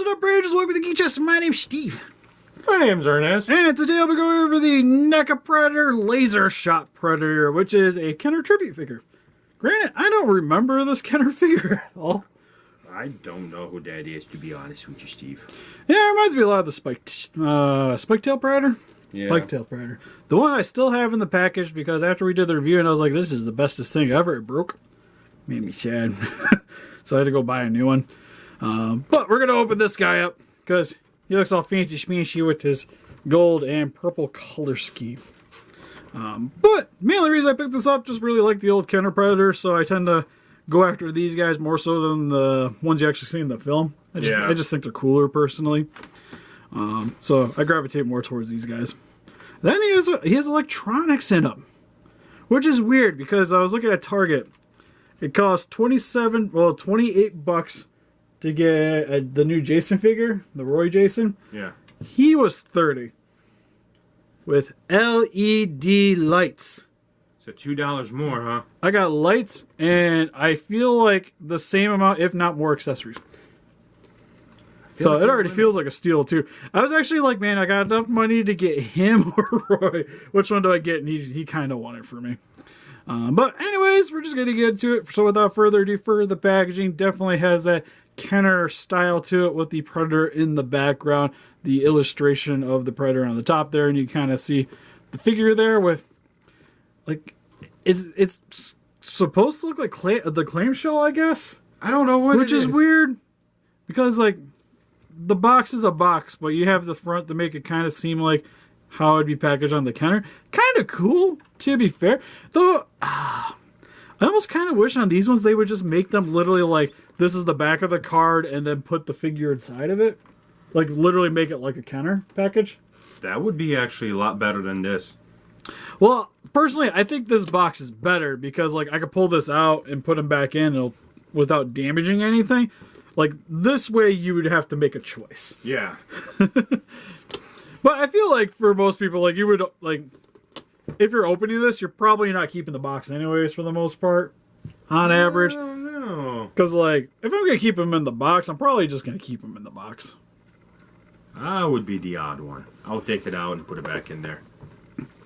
What up, Rangers? Welcome to the Geek Chest. My name's Steve. My name's Ernest. And today I'll be going over the NECA Predator LaserShot Predator, which is a Kenner tribute figure. Granted, I don't remember this Kenner figure at all. I don't know who that is, to be honest with you, Steve. Yeah, it reminds me a lot of the Spike-tail Predator. Yeah. Spike-tail Predator. The one I still have in the package because after we did the review and I was like, this is the bestest thing ever, it broke. Made me sad. So I had to go buy a new one. But we're going to open this guy up because he looks all fancy schmancy with his gold and purple color scheme. But mainly reason I picked this up, just really like the old Kenner Predator, so I tend to go after these guys more so than the ones you actually see in the film. I just think they're cooler personally. So I gravitate more towards these guys. Then he has electronics in him, which is weird because I was looking at Target. It costs $28 to get the new Jason figure, the Roy Jason. Yeah. He was $30 with LED lights. So $2 more, huh? I got lights, and I feel like the same amount, if not more, accessories. So like it already feels like a steal, too. I was actually like, man, I got enough money to get him or Roy. Which one do I get? And he kind of won it for me. But anyways, we're just going to get into it. So without further ado, the packaging definitely has that Kenner style to it with the Predator in the background. The illustration of the Predator on the top there. And you kind of see the figure there with, like, it's supposed to look like the clamshell, I guess. I don't know what Which is weird. Because, like, the box is a box, but you have the front to make it kind of seem like how it'd be packaged on the Kenner. Kind of cool, to be fair. Though, I almost kind of wish on these ones they would just make them literally like, this is the back of the card and then put the figure inside of it. Like, literally make it like a Kenner package. That would be actually a lot better than this. Well, personally, I think this box is better because, like, I could pull this out and put them back in without damaging anything. Like, this way you would have to make a choice. Yeah. But I feel like for most people, like, you would, like, if you're opening this, you're probably not keeping the box anyways for the most part, on average. I don't know. Because, like, if I'm going to keep them in the box, I'm probably just going to keep them in the box. I would be the odd one. I'll take it out and put it back in there.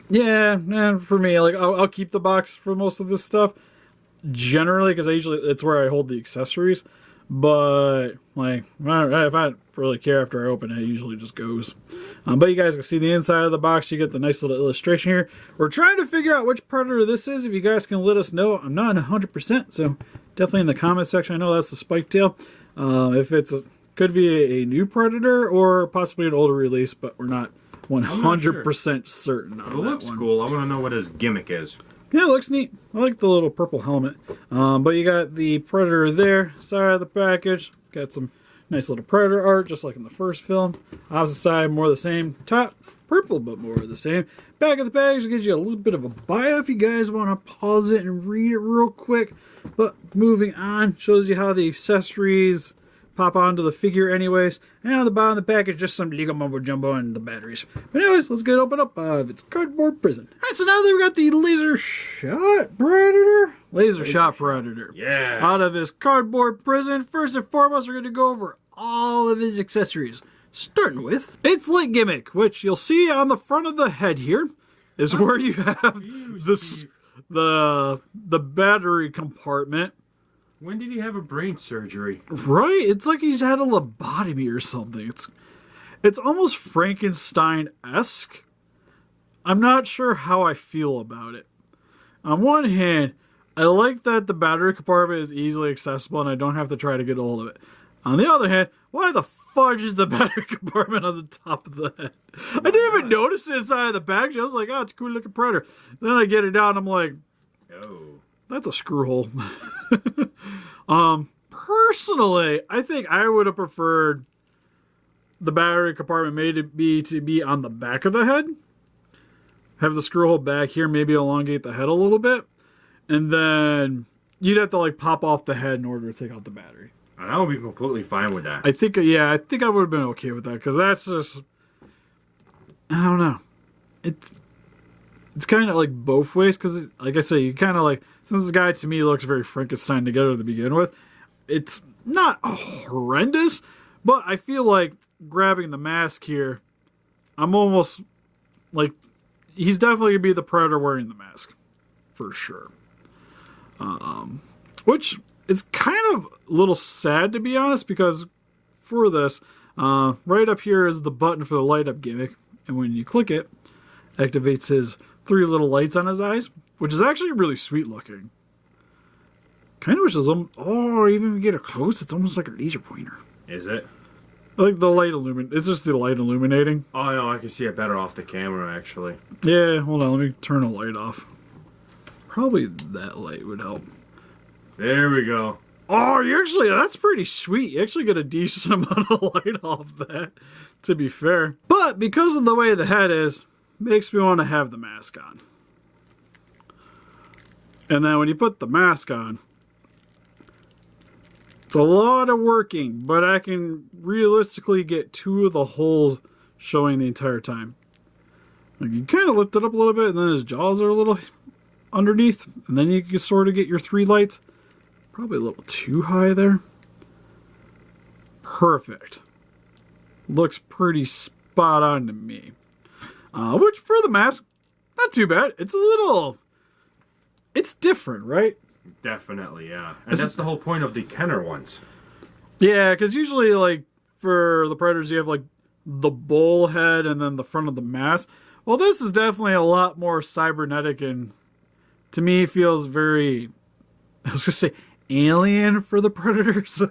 Yeah, and for me, like, I'll keep the box for most of this stuff. Generally, because it's where I hold the accessories. But, like, if I don't really care after I open it, it usually just goes. But you guys can see the inside of the box. You get the nice little illustration here. We're trying to figure out which Predator this is. If you guys can let us know. I'm not 100%, so definitely in the comment section. I know that's the Spike-tail. If it's could be a new Predator or possibly an older release, but we're not 100% certain on It looks that one. cool. I want to know what his gimmick is. Yeah, it looks neat. I like the little purple helmet. But you got the Predator there, side of the package. Got some nice little Predator art, just like in the first film. Opposite side, more of the same. Top, purple, but more of the same. Back of the package gives you a little bit of a bio if you guys want to pause it and read it real quick. But moving on, shows you how the accessories pop onto the figure anyways. And on the bottom of the package, just some Lego mumbo jumbo and the batteries. But anyways, let's get it open up of its cardboard prison. Alright, so now that we got the LaserShot Predator. LaserShot Predator. Yeah. Out of his cardboard prison, first and foremost, we're going to go over all of his accessories. Starting with its light gimmick, which you'll see on the front of the head here, is where you have the battery compartment. When did he have a brain surgery? Right? It's like he's had a lobotomy or something. It's almost Frankenstein-esque. I'm not sure how I feel about it. On one hand, I like that the battery compartment is easily accessible and I don't have to try to get a hold of it. On the other hand, why the fudge is the battery compartment on the top of the head? I didn't even notice it inside of the package. I was like, oh, it's a cool looking Predator. Then I get it out and I'm like, Oh. that's a screw hole. Personally, I think I would have preferred the battery compartment to be on the back of the head. Have the screw hole back here, maybe elongate the head a little bit. And then you'd have to like pop off the head in order to take out the battery. And I would be completely fine with that. I think I would have been okay with that because that's just, I don't know. It's kind of like both ways because, like I say, you kind of like, since this guy to me looks very Frankenstein together to begin with, it's not horrendous, But I feel like grabbing the mask here, I'm almost like he's definitely gonna be the Predator wearing the mask for sure. Which is kind of a little sad, to be honest, because for this, right up here is the button for the light up gimmick, and when you click it, activates his 3 little lights on his eyes, which is actually really sweet looking. Kind of wish it was, oh, even if you get it close, it's almost like a laser pointer. Is it? Like the light it's just the light illuminating. Oh, no, I can see it better off the camera, actually. Yeah, hold on, let me turn the light off. Probably that light would help. There we go. Oh, that's pretty sweet. You actually get a decent amount of light off that, to be fair. But because of the way the head is, makes me want to have the mask on. And then when you put the mask on, it's a lot of working, but I can realistically get 2 of the holes showing the entire time. Like you kind of lift it up a little bit, and then his jaws are a little underneath, and then you can sort of get your 3 lights. Probably a little too high there. Perfect. Looks pretty spot on to me. Which for the mask, not too bad. It's different, right? Definitely, yeah. And that's the whole point of the Kenner ones. Yeah, because usually, like, for the Predators, you have, like, the bull head and then the front of the mask. Well, this is definitely a lot more cybernetic and, to me, feels very, I was going to say, alien for the Predators.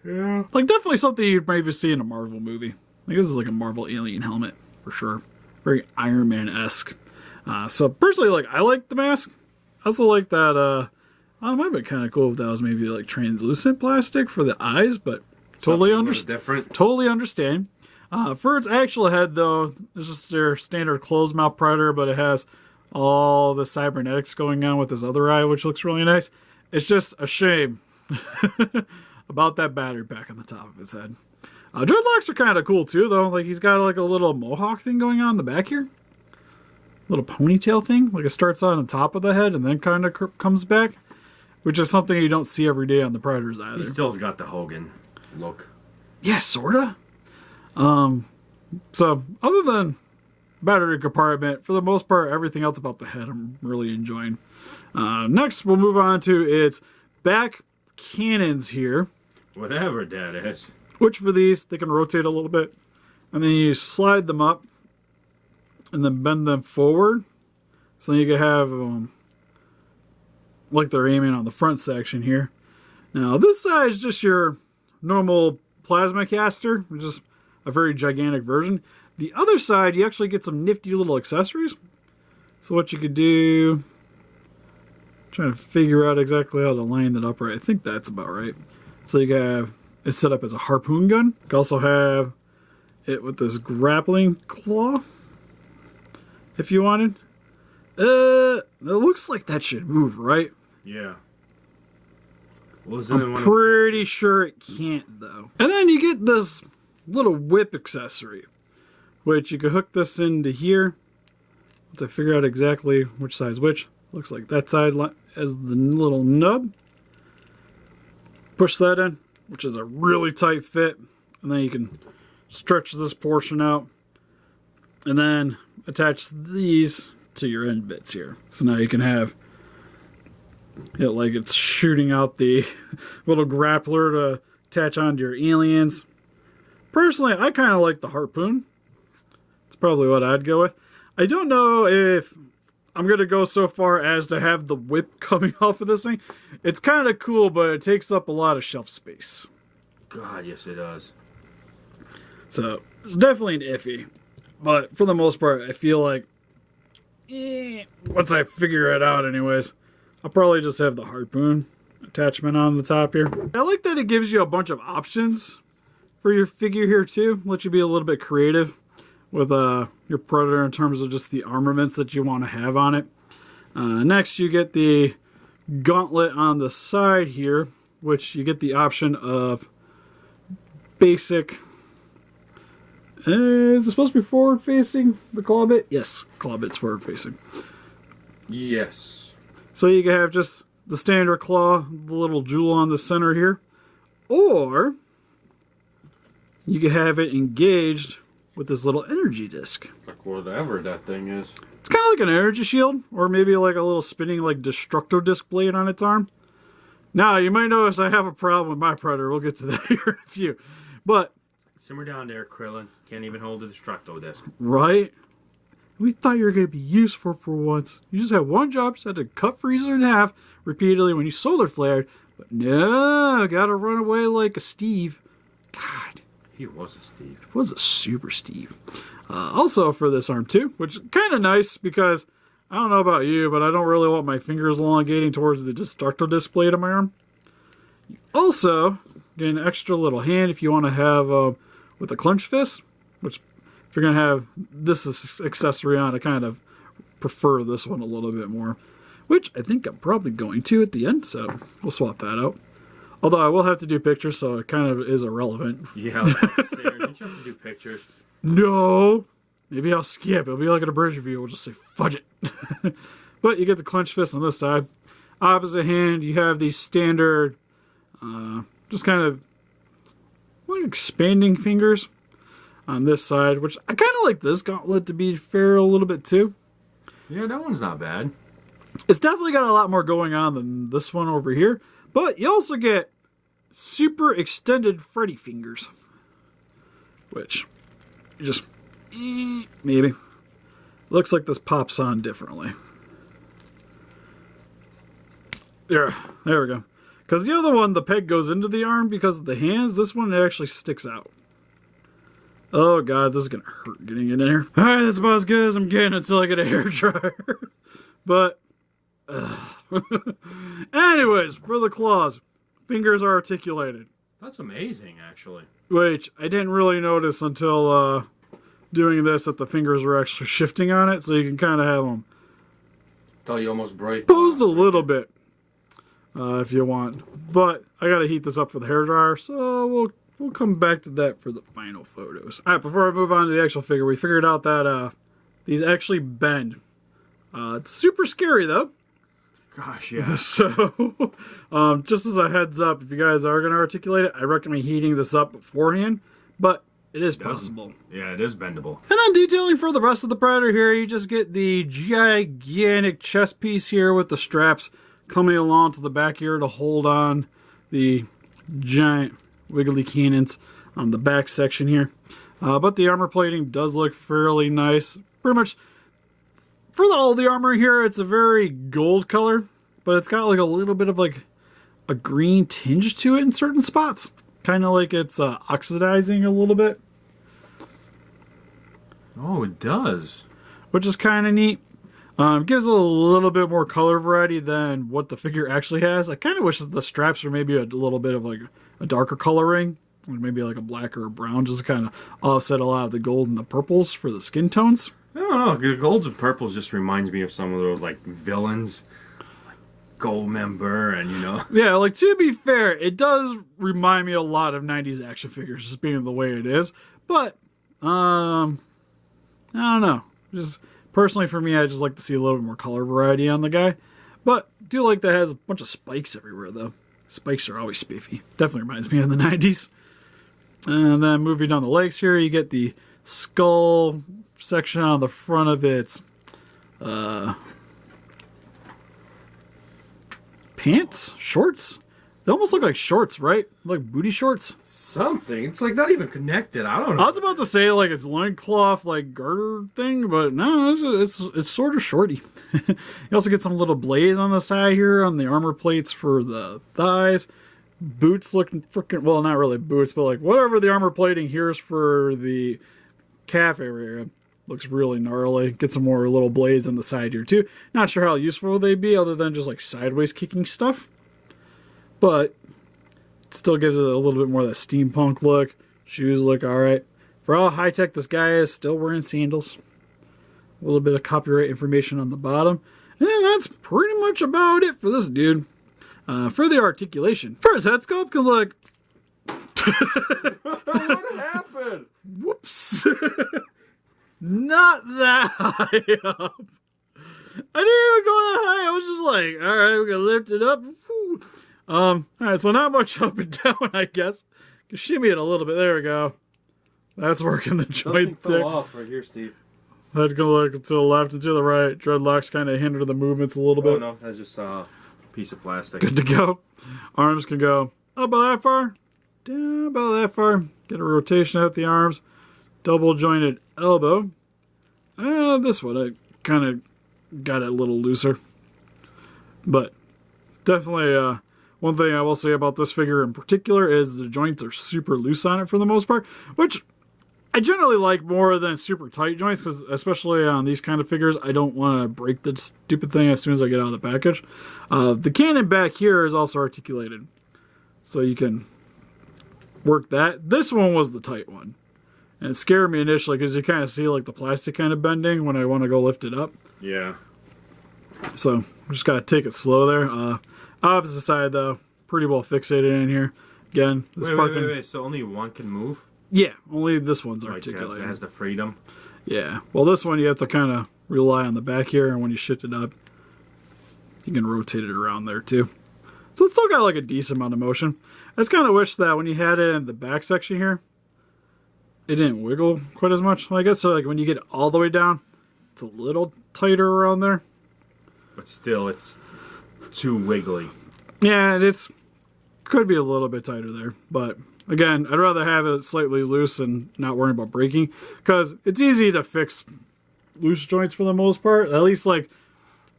Yeah. Like, definitely something you'd maybe see in a Marvel movie. Like, this is like a Marvel alien helmet, for sure. Very Iron Man-esque. So, personally, like, I like the mask. I also like that, it might have been kind of cool if that was maybe, like, translucent plastic for the eyes, but totally understand. Totally understand. For its actual head, though, it's just their standard closed mouth Predator, but it has all the cybernetics going on with his other eye, which looks really nice. It's just a shame about that battery pack on the top of his head. Dreadlocks are kind of cool too, though. Like he's got like a little mohawk thing going on in the back here, little ponytail thing. Like it starts on the top of the head and then kind of comes back, which is something you don't see every day on the Predators either. He still's got the Hogan look. Yeah, sorta. So other than battery compartment, for the most part, everything else about the head I'm really enjoying. Next, we'll move on to its back cannons here. Whatever that is. Which for these, they can rotate a little bit. And then you slide them up and then bend them forward. So you can have, like they're aiming on the front section here. Now, this side is just your normal plasma caster, which is a very gigantic version. The other side, you actually get some nifty little accessories. So what you could do, trying to figure out exactly how to line that up right. I think that's about right. So you can have it set up as a harpoon gun. You can also have it with this grappling claw, if you wanted. It looks like that should move, right? Yeah. I'm pretty sure it can't, though. And then you get this little whip accessory, which you can hook this into here. Once I figure out exactly which side's which. Looks like that side as the little nub. Push that in, which is a really tight fit. And then you can stretch this portion out. And then attach these to your end bits here. So now you can have it like it's shooting out the little grappler to attach onto your aliens. Personally, I kind of like the harpoon. It's probably what I'd go with. I don't know if I'm going to go so far as to have the whip coming off of this thing. It's kind of cool, but it takes up a lot of shelf space. God, yes it does. So, it's definitely an iffy. But for the most part, I feel like, once I figure it out anyways, I'll probably just have the harpoon attachment on the top here. I like that it gives you a bunch of options for your figure here too. Let you be a little bit creative with your Predator in terms of just the armaments that you want to have on it. Next, you get the Gauntlet on the side here, which you get the option of basic. Is it supposed to be forward facing, the claw bit? Yes, claw bit's forward facing. Yes. So you can have just the standard claw, the little jewel on the center here. Or you can have it engaged with this little energy disc. Like whatever that thing is. It's kind of like an energy shield, or maybe like a little spinning like destructo disc blade on its arm. Now, you might notice I have a problem with my Predator. We'll get to that here in a few. But... simmer down there, Krillin. Can't even hold the destructo disc. Right? We thought you were going to be useful for once. You just had one job, just had to cut Freezer in half repeatedly when you solar flared. But no, gotta run away like a Steve. God. He was a Steve. He was a super Steve. Also for this arm too, which is kind of nice because... I don't know about you, but I don't really want my fingers elongating towards the destructo disc blade on my arm. You also get an extra little hand if you want to have with a clench fist, which if you're going to have this accessory on, I kind of prefer this one a little bit more, which I think I'm probably going to at the end, so we'll swap that out. Although I will have to do pictures, so it kind of is irrelevant. Yeah, didn't you have to do pictures? No! Maybe I'll skip. It'll be like an abridged review. We'll just say, fudge it. But you get the clenched fist on this side. Opposite hand, you have these standard, just kind of like expanding fingers on this side, which I kind of like this gauntlet to be fair a little bit too. Yeah, that one's not bad. It's definitely got a lot more going on than this one over here. But you also get super extended Freddy fingers, which you just... maybe. Looks like this pops on differently. There we go. Because the other one, the peg goes into the arm because of the hands. This one, it actually sticks out. Oh god, this is going to hurt getting in there. Alright, that's about as good as I'm getting until I get a hairdryer. But, anyways, for the claws, fingers are articulated. That's amazing, actually. Which I didn't really notice until, doing this, that the fingers were actually shifting on it, so you can kind of have them Thought you almost break. posed a little bit if you want. But I gotta heat this up for the hairdryer, so we'll come back to that for the final photos. Alright, before I move on to the actual figure, we figured out that these actually bend. It's super scary though. Gosh, yeah. So, just as a heads up, if you guys are going to articulate it, I recommend heating this up beforehand, but it is possible. Yeah, it is bendable. And then detailing for the rest of the Predator here, you just get the gigantic chest piece here with the straps coming along to the back here to hold on the giant wiggly cannons on the back section here. But the armor plating does look fairly nice. Pretty much, for all the armor here, it's a very gold color, but it's got like a little bit of like a green tinge to it in certain spots. Kind of like it's oxidizing a little bit. Oh, it does. Which is kind of neat. Gives a little bit more color variety than what the figure actually has. I kind of wish that the straps were maybe a little bit of like a darker coloring. Or maybe like a black or a brown, just to kind of offset a lot of the gold and the purples for the skin tones. I don't know. The golds and purples just reminds me of some of those like villains. Goldmember and, you know. Yeah, like, to be fair, it does remind me a lot of 90s action figures, just being the way it is. But, I don't know. Just, personally for me, I just like to see a little bit more color variety on the guy. But, do like that it has a bunch of spikes everywhere, though. Spikes are always spiffy. Definitely reminds me of the 90s. And then, moving down the legs here, you get the skull section on the front of its, pants? Shorts? They almost look like shorts, right? Like booty shorts? Something. It's like not even connected. I don't know. I was about to say like it's loincloth, like garter thing, but no, it's sort of shorty. You also get some little blades on the side here on the armor plates for the thighs. Boots look freaking, well, not really boots, but like whatever the armor plating here is for the calf area. Looks really gnarly. Get some more little blades on the side here too. Not sure how useful they'd be other than just like sideways kicking stuff. But it still gives it a little bit more of that steampunk look. Shoes look alright. For how high tech this guy is, still wearing sandals. A little bit of copyright information on the bottom. And that's pretty much about it for this dude. For the articulation. For his head sculpt can look... What happened? Whoops. Not that high up. I didn't even go that high. I was just like, alright, we're gonna lift it up. Alright, so not much up and down, I guess. Shimmy it a little bit. There we go. That's working the Something joint fell there. off right here, Steve. Had to go look to the left and to the right. Dreadlocks kind of hinder the movements a little Oh, bit. no, that's just a piece of plastic. Good to go. Arms can go up about that far, down about that far. Get a rotation at the arms. Double jointed elbow. This one, I kind of got it a little looser. But definitely one thing I will say about this figure in particular is the joints are super loose on it for the most part, which I generally like more than super tight joints, because especially on these kind of figures, I don't want to break the stupid thing as soon as I get out of the package. The cannon back here is also articulated, so you can work that. This one was the tight one, and it scared me initially because you kind of see like the plastic kind of bending when I want to go lift it up. Yeah. So just got to take it slow there. Opposite side though, pretty well fixated in here. Again, this Wait. So only one can move? Yeah, only this one's Like articulated. it has the freedom. Yeah. Well, this one you have to kind of rely on the back here, and when you shift it up, you can rotate it around there too. So it's still got like a decent amount of motion. I just kind of wish that when you had it in the back section here, it didn't wiggle quite as much. Well, I guess so, like when you get all the way down, it's a little tighter around there. But still, it's too wiggly. Yeah, it's could be a little bit tighter there, but again, I'd rather have it slightly loose and not worrying about breaking, because it's easy to fix loose joints for the most part. At least like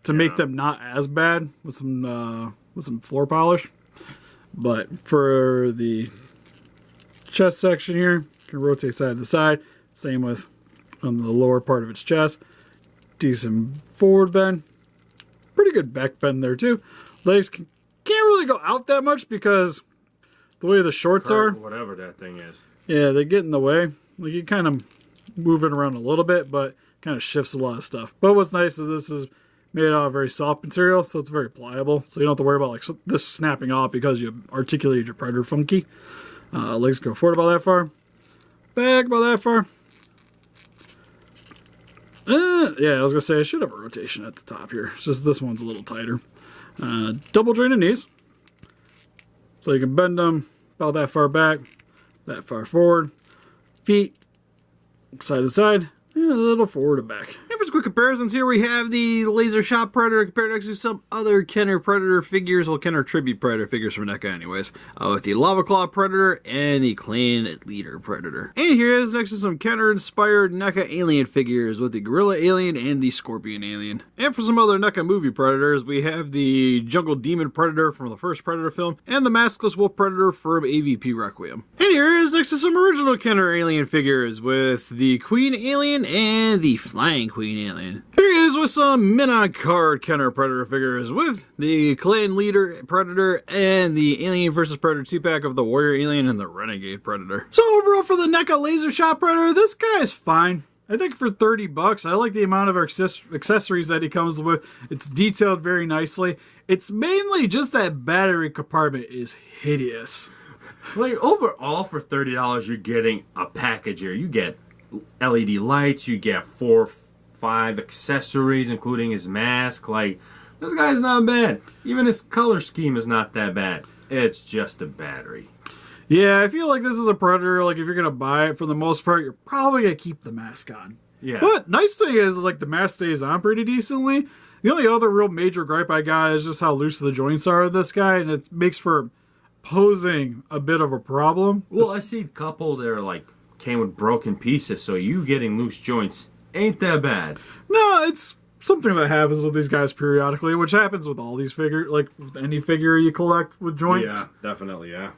to make them not as bad with some floor polish. But for the chest section here, you can rotate side to side. Same with on the lower part of its chest. Decent forward bend. Pretty good back bend there too. Legs can't really go out that much because the way the shorts are. Whatever that thing is. Yeah, they get in the way. Like you kind of move it around a little bit, but kind of shifts a lot of stuff. But what's nice is this is made out of very soft material, so it's very pliable. So you don't have to worry about like this snapping off because you articulated your Predator funky. Legs go forward about that far. Back about that far. Yeah, I was going to say I should have a rotation at the top here. It's just this one's a little tighter. Double jointed knees. So you can bend them about that far back, that far forward. Feet, side to side, and a little forward and back. And for some quick comparisons, here we have the LaserShot Predator compared next to some other Kenner Predator figures, well, Kenner Tribute Predator figures from NECA anyways, with the Lava Claw Predator and the Clan Leader Predator. And here is next to some Kenner-inspired NECA Alien figures with the Gorilla Alien and the Scorpion Alien. And for some other NECA movie Predators, we have the Jungle Demon Predator from the first Predator film, and the Maskless Wolf Predator from AVP Requiem. And here is next to some original Kenner Alien figures with the Queen Alien and the Flying Queen Alien. Here he is with some mint-on-card Kenner Predator figures with the Clan Leader Predator and the Alien vs. Predator 2-pack of the Warrior Alien and the Renegade Predator. So overall for the NECA LaserShot Predator, this guy is fine. I think for 30 bucks, I like the amount of accessories that he comes with. It's detailed very nicely. It's mainly just that battery compartment is hideous. Like overall for $30 you're getting a package here. You get LED lights, you get 4 or 5 accessories including his mask. Like, this guy's not bad. Even his color scheme is not that bad. It's just a battery. Yeah, I feel like this is a Predator, like if you're going to buy it, for the most part, you're probably going to keep the mask on. Yeah. But nice thing is like the mask stays on pretty decently. The only other real major gripe I got is just how loose the joints are of this guy, and it makes for posing a bit of a problem. Well, I see a couple that are like came with broken pieces, so you getting loose joints ain't that bad. No, it's something that happens with these guys periodically, which happens with all these figures, like with any figure you collect with joints. Yeah, definitely, yeah.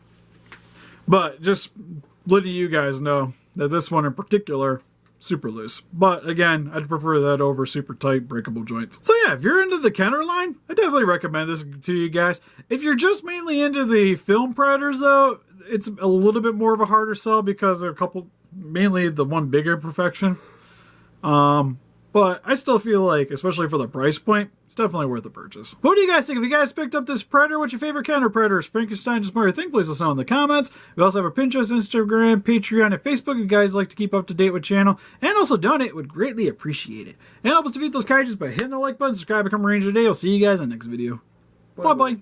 But just letting you guys know that this one in particular, super loose. But again, I'd prefer that over super tight breakable joints. So yeah, if you're into the Kenner line, I definitely recommend this to you guys. If you're just mainly into the film Predators though, it's a little bit more of a harder sell because there are a couple, mainly the one big imperfection. But I still feel like, especially for the price point, it's definitely worth the purchase. What do you guys think? If you guys picked up this Predator, what's your favorite Kenner Predators? Frankenstein, just more thing, please let us know in the comments. We also have our Pinterest, Instagram, Patreon, and Facebook. If you guys like to keep up to date with the channel and also donate, would greatly appreciate it. And help us defeat those kaijus by hitting the like button, subscribe, become a ranger today. I'll see you guys in the next video. Bye-bye.